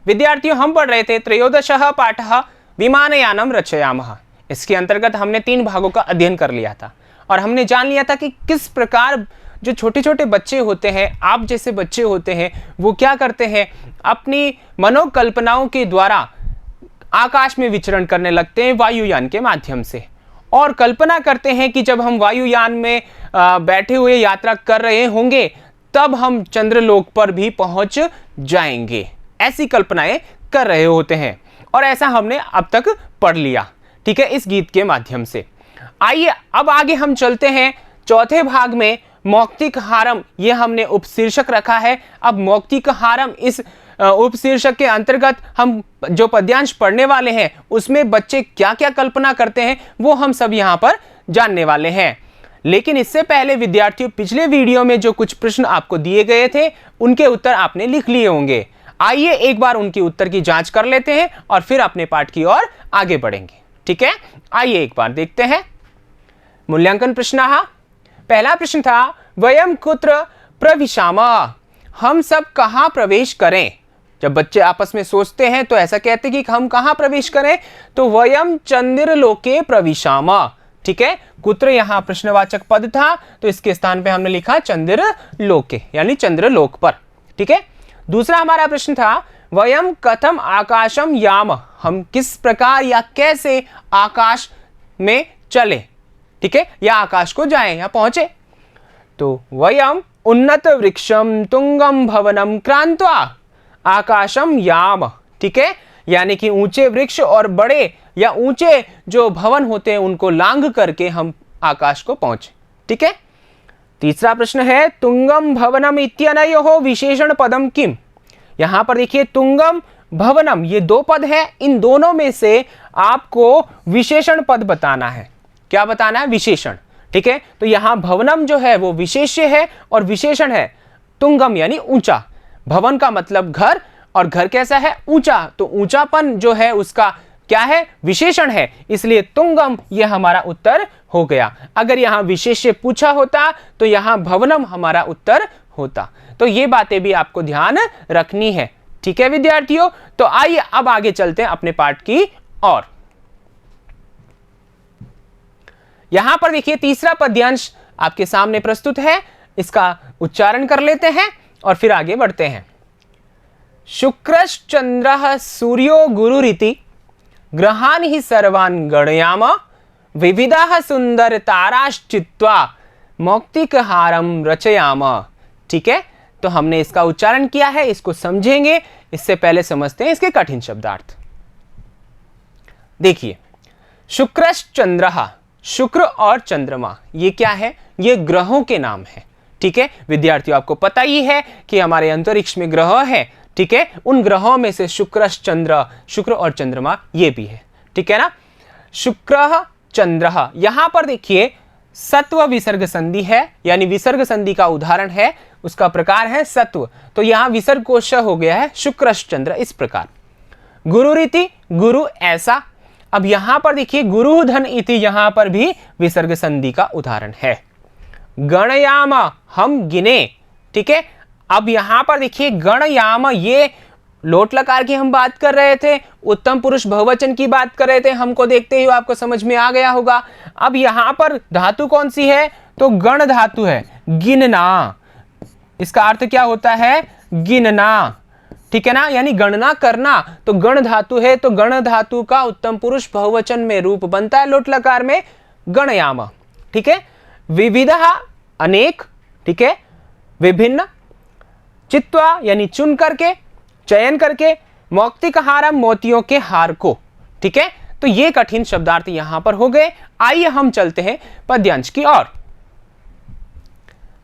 विद्यार्थियों, हम पढ़ रहे थे त्रयोदशः पाठः विमानयानम रचयामः। इसके अंतर्गत हमने 3 भागों का अध्ययन कर लिया था और हमने जान लिया था कि किस प्रकार जो छोटे छोटे बच्चे होते हैं, आप जैसे बच्चे होते हैं, वो क्या करते हैं, अपनी मनोकल्पनाओं के द्वारा आकाश में विचरण करने लगते हैं वायुयान के माध्यम से, और कल्पना करते हैं कि जब हम वायुयान में बैठे हुए यात्रा कर रहे होंगे तब हम चंद्रलोक पर भी पहुंच जाएंगे। ऐसी कल्पनाएं कर रहे होते हैं और ऐसा हमने अब तक पढ़ लिया, ठीक है, इस गीत के माध्यम से। आइए अब आगे हम चलते हैं चौथे भाग में, मौक्तिकहारम, ये हमने उपशीर्षक रखा है। अब मौक्तिकहारम इस उपशीर्षक के अंतर्गत हम जो पद्यांश पढ़ने वाले हैं उसमें बच्चे क्या क्या कल्पना करते हैं वो हम सब यहाँ पर जानने वाले हैं। लेकिन इससे पहले विद्यार्थियों, पिछले वीडियो में जो कुछ प्रश्न आपको दिए गए थे उनके उत्तर आपने लिख लिए होंगे। आइए एक बार उनके उत्तर की जांच कर लेते हैं और फिर अपने पाठ की ओर आगे बढ़ेंगे, ठीक है। आइए एक बार देखते हैं मूल्यांकन प्रश्न। पहला प्रश्न था वयम कुत्र प्रविशामः, हम सब कहां प्रवेश करें। जब बच्चे आपस में सोचते हैं तो ऐसा कहते हैं कि हम कहां प्रवेश करें, तो वयम चंद्रलोके प्रविशामः, ठीक है। कुत्र यहां प्रश्नवाचक पद था तो इसके स्थान पे हमने लिखा चंद्रलोके, यानी चंद्रलोक पर, ठीक है। दूसरा हमारा प्रश्न था वयम कथम आकाशम याम, हम किस प्रकार या कैसे आकाश में चले, ठीक है, या आकाश को जाएं या पहुंचे। तो वयम उन्नत वृक्षम तुंगम भवनम क्रांत्वा आकाशम याम, ठीक है, यानी कि ऊंचे वृक्ष और बड़े या ऊंचे जो भवन होते हैं उनको लांघ करके हम आकाश को पहुंचे, ठीक है। तीसरा प्रश्न है तुंगम भवनम इत्यनयोः विशेषण पदम किम। यहां पर देखिए तुंगम भवनम, ये 2 पद है, इन दोनों में से आपको विशेषण पद बताना है। क्या बताना है? विशेषण, ठीक है। तो यहां भवनम जो है वो विशेष्य है और विशेषण है तुंगम यानी ऊंचा। भवन का मतलब घर, और घर कैसा है? ऊंचा, तो ऊंचापन जो है उसका क्या है? विशेषण है, इसलिए तुंगम ये हमारा उत्तर हो गया। अगर यहां विशेष्य पूछा होता तो यहां भवनम हमारा उत्तर होता। तो ये बातें भी आपको ध्यान रखनी है, ठीक है विद्यार्थियों। तो आइए अब आगे चलते हैं अपने पाठ की ओर। यहां पर देखिए तीसरा पद्यांश आपके सामने प्रस्तुत है, इसका उच्चारण कर लेते हैं और फिर आगे बढ़ते हैं। शुक्रश्चंद्रः सूर्यो गुरुरिति ग्रहान् हि सर्वान् गणयाम विविधाः सुंदर ताराश्चित्वा मौक्तिकहारम रचयाम, ठीक है। तो हमने इसका उच्चारण किया है, इसको समझेंगे। इससे पहले समझते हैं इसके कठिन शब्दार्थ। देखिए शुक्रश्चंद्रः, शुक्र और चंद्रमा ये क्या है? ये ग्रहों के नाम है, ठीक है विद्यार्थियों। आपको पता ही है कि हमारे अंतरिक्ष में ग्रह है, ठीक है। उन ग्रहों में से शुक्रश्चंद्र, शुक्र और चंद्रमा ये भी है, ठीक है ना। शुक्रः चंद्रः, यहां पर देखिए सत्व विसर्ग संधि है, यानी विसर्ग संधि का उदाहरण है, उसका प्रकार है सत्व। तो यहां विसर्ग को श हो गया है, शुक्रश्चंद्र इस प्रकार। गुरुरीति, गुरु ऐसा। अब यहां पर देखिए गुरु धन इति, यहां पर भी विसर्ग संधि का उदाहरण है। गणयाम, हम गिने, ठीक है। अब यहां पर देखिए गणयाम, ये लोट लकार की हम बात कर रहे थे, उत्तम पुरुष बहुवचन की बात कर रहे थे, हमको देखते ही आपको समझ में आ गया होगा। अब यहां पर धातु कौन सी है? तो गण धातु है, गिनना। इसका अर्थ क्या होता है? गिनना, ठीक है ना, यानी गणना करना। तो गण धातु है, तो गण धातु का उत्तम पुरुष बहुवचन में रूप बनता है लोट लकार में गणयाम, ठीक है। विविधा अनेक, ठीक है, विभिन्न, चित्वा यानी चुन करके, चयन करके, मौक्तिकहारम मोतियों के हार को, ठीक है। तो ये कठिन शब्दार्थ यहां पर हो गए। आइए हम चलते हैं पद्यांश की ओर।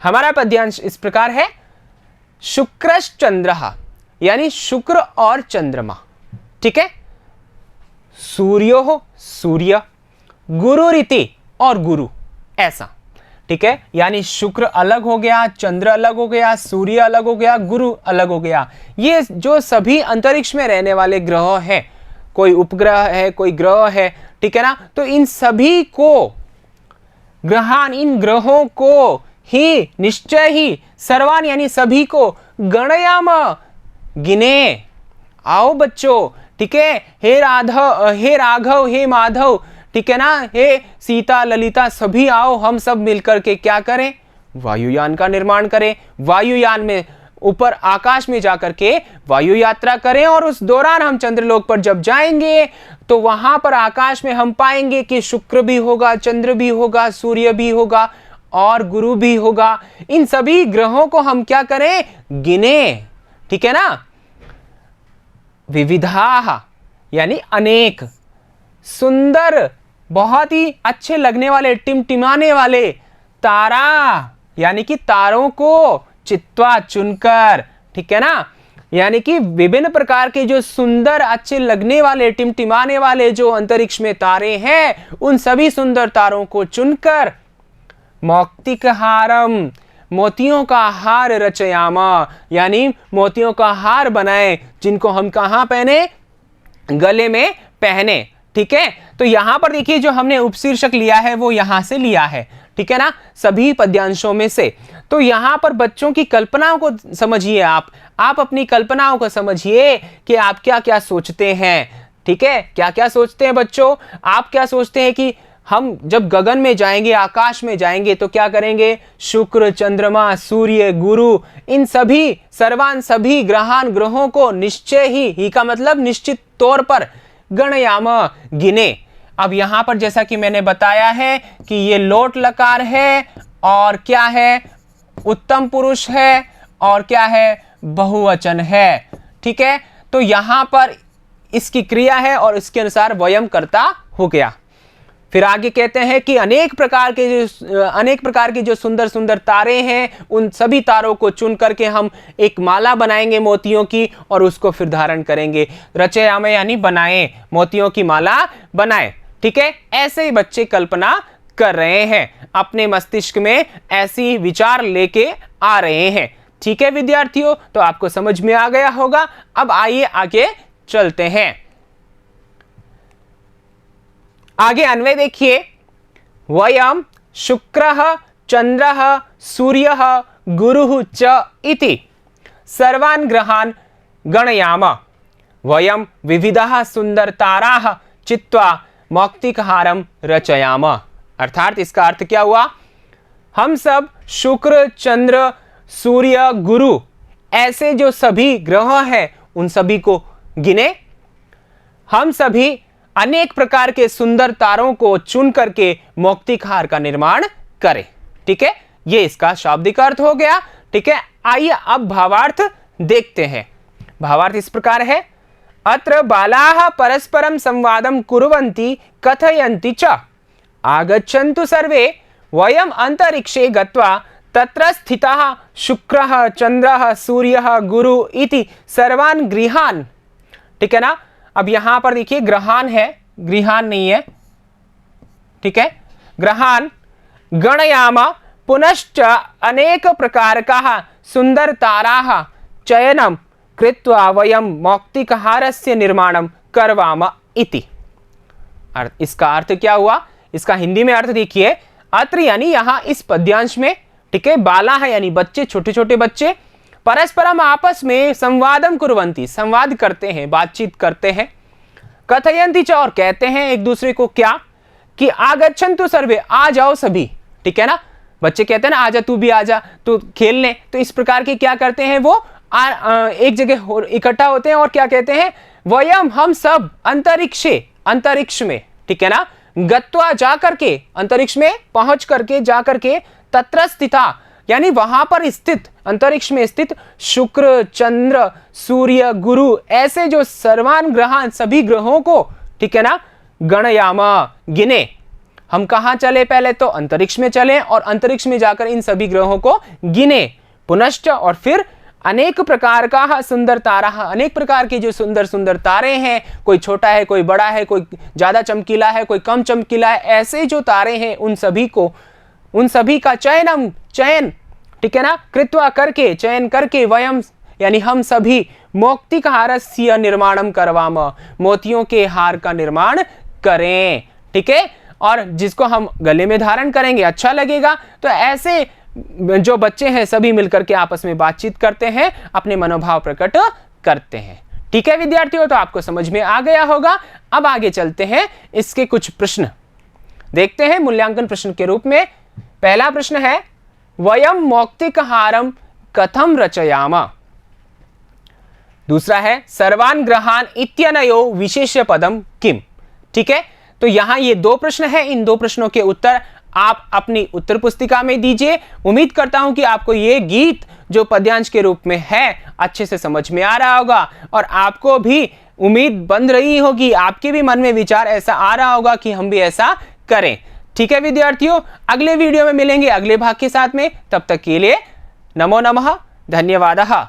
हमारा पद्यांश इस प्रकार है, शुक्रश्चंद्रः यानी शुक्र और चंद्रमा, ठीक है। सूर्यो, सूर्य, गुरुरिति और गुरु ऐसा, ठीक है, यानी शुक्र अलग हो गया, चंद्र अलग हो गया, सूर्य अलग हो गया, गुरु अलग हो गया। ये जो सभी अंतरिक्ष में रहने वाले ग्रह हैं, कोई उपग्रह है, कोई ग्रह है, ठीक है ना, तो इन सभी को ग्रहान, इन ग्रहों को ही निश्चय ही सर्वान यानी सभी को गणयाम गिने, आओ बच्चों, ठीक है, हे राघव, हे माधव, ठीक है ना, हे सीता ललिता, सभी आओ, हम सब मिलकर के क्या करें, वायुयान का निर्माण करें। वायुयान में ऊपर आकाश में जाकर के वायु यात्रा करें, और उस दौरान हम चंद्रलोक पर जब जाएंगे तो वहां पर आकाश में हम पाएंगे कि शुक्र भी होगा, चंद्र भी होगा, सूर्य भी होगा और गुरु भी होगा। इन सभी ग्रहों को हम क्या करें, गिने, ठीक है ना। विविधा यानी अनेक, सुंदर, बहुत ही अच्छे लगने वाले, टिमटिमाने वाले, तारा यानी कि तारों को चित्वा चुनकर, ठीक है ना, यानी कि विभिन्न प्रकार के जो सुंदर, अच्छे लगने वाले, टिमटिमाने वाले जो अंतरिक्ष में तारे हैं, उन सभी सुंदर तारों को चुनकर मौक्तिकहारम, मोतियों का हार रचयामा, यानी मोतियों का हार बनाए, जिनको हम कहां पहने, गले में पहने, ठीक है। तो यहां पर देखिए जो हमने उपशीर्षक लिया है वो यहां से लिया है, ठीक है ना, सभी पद्यांशों में से। तो यहां पर बच्चों की कल्पनाओं को समझिए, आप अपनी कल्पनाओं को समझिए कि आप क्या क्या सोचते हैं, ठीक है, क्या क्या सोचते हैं बच्चों। आप क्या सोचते हैं कि हम जब गगन में जाएंगे, आकाश में जाएंगे तो क्या करेंगे, शुक्र, चंद्रमा, सूर्य, गुरु, इन सभी सर्वान सभी ग्रहों को निश्चय ही का मतलब निश्चित तौर पर गणयाम गिने। अब यहां पर जैसा कि मैंने बताया है कि ये लोट लकार है और क्या है, उत्तम पुरुष है और क्या है, बहुवचन है, ठीक है। तो यहां पर इसकी क्रिया है और इसके अनुसार वयम कर्ता हो गया। फिर आगे कहते हैं कि अनेक प्रकार के जो सुंदर सुंदर तारे हैं, उन सभी तारों को चुन करके हम एक माला बनाएंगे मोतियों की, और उसको फिर धारण करेंगे। रचयामे यानी बनाएं, मोतियों की माला बनाएं, ठीक है। ऐसे ही बच्चे कल्पना कर रहे हैं, अपने मस्तिष्क में ऐसी विचार लेके आ रहे हैं, ठीक है विद्यार्थियों। तो आपको समझ में आ गया होगा। अब आइए आगे चलते हैं। आगे अन्वय देखिए, वयम शुक्रः चंद्रः सूर्यः गुरुः च इति सर्वान् ग्रहान् गणयाम, वयम विविधाः सुंदरताराः चित्वा मौक्तिकहारम रचयाम। अर्थात इसका अर्थ क्या हुआ, हम सब शुक्र, चंद्र, सूर्य, गुरु, ऐसे जो सभी ग्रह हैं उन सभी को गिने, हम सभी अनेक प्रकार के सुंदर तारों को चुन करके मौक्तिकहार का निर्माण करें, ठीक है। ये इसका शाब्दिक अर्थ हो गया, ठीक है। आइए अब भावार्थ देखते हैं। भावार्थ इस प्रकार है, अत्र बालाः परस्परं संवादं कुर्वन्ति कथयन्ति च, आगच्छन्तु सर्वे वयम् अंतरिक्षे गत्वा तत्र स्थिताः शुक्रः चंद्रः सूर्यः गुरु इति सर्वान् गृहान्, ठीक है ना। अब यहां पर देखिए ग्रहान है, गृहान नहीं है, ठीक है। ग्रहान गणयाम पुनश्च अनेक प्रकारकाः सुंदर ताराः चयनं कृत्वा वयं मौक्तिकहारस्य निर्माणं करवाम इति। इसका अर्थ क्या हुआ, इसका हिंदी में अर्थ देखिए, अत्र यानी यहां इस पद्यांश में, ठीक है, बाला है यानी बच्चे, छोटे छोटे बच्चे, परस्परम आपस में संवादम कुर्वन्ति, संवाद करते हैं, बातचीत करते हैं, कथयन्ति च और कहते हैं एक दूसरे को क्या, कि आगच्छन्तु सर्वे, आ जाओ सभी, ठीक है ना। बच्चे कहते हैं ना आजा तू भी आजा, तो खेलने, तो इस प्रकार के क्या करते हैं वो एक जगह इकट्ठा होते हैं और क्या कहते हैं, वयम हम सब अंतरिक्ष में, ठीक है ना, गत्वा जा करके, अंतरिक्ष में पहुंच करके, जा करके, तत्र स्थिता यानी वहां पर स्थित, अंतरिक्ष में स्थित शुक्र, चंद्र, सूर्य, गुरु, ऐसे जो सर्वान ग्रहान सभी ग्रहों को, ठीक है ना, गणयामा गिने। हम कहां चले, पहले तो अंतरिक्ष में चले और अंतरिक्ष में जाकर इन सभी ग्रहों को गिने, पुनश्च और फिर अनेक प्रकार का सुंदर तारा, अनेक प्रकार के जो सुंदर सुंदर तारे हैं, कोई छोटा है, कोई बड़ा है, कोई ज्यादा चमकीला है, कोई कम चमकीला है, ऐसे जो तारे हैं उन सभी का चयन, ठीक है ना, कृत्वा करके, चयन करके, वयम यानी हम सभी मौक्तिकहारस्य निर्माणम करवाम, मोतियों के हार का निर्माण करें, ठीक है, और जिसको हम गले में धारण करेंगे, अच्छा लगेगा। तो ऐसे जो बच्चे हैं सभी मिलकर के आपस में बातचीत करते हैं, अपने मनोभाव प्रकट करते हैं, ठीक है विद्यार्थियों, तो आपको समझ में आ गया होगा। अब आगे चलते हैं, इसके कुछ प्रश्न देखते हैं मूल्यांकन प्रश्न के रूप में। पहला प्रश्न है वयम मौक्तिकहारम कथम रचयाम। दूसरा है सर्वान् ग्रहान् इत्यनयो विशेष पदम किम। ठीक है, तो यहां ये दो प्रश्न हैं, इन दो प्रश्नों के उत्तर आप अपनी उत्तर पुस्तिका में दीजिए। उम्मीद करता हूं कि आपको ये गीत जो पद्यांश के रूप में है अच्छे से समझ में आ रहा होगा और आपको भी उम्मीद बन रही होगी, आपके भी मन में विचार ऐसा आ रहा होगा कि हम भी ऐसा करें। ठीक है विद्यार्थियों, अगले वीडियो में मिलेंगे अगले भाग के साथ में। तब तक के लिए नमो नमः, धन्यवादः।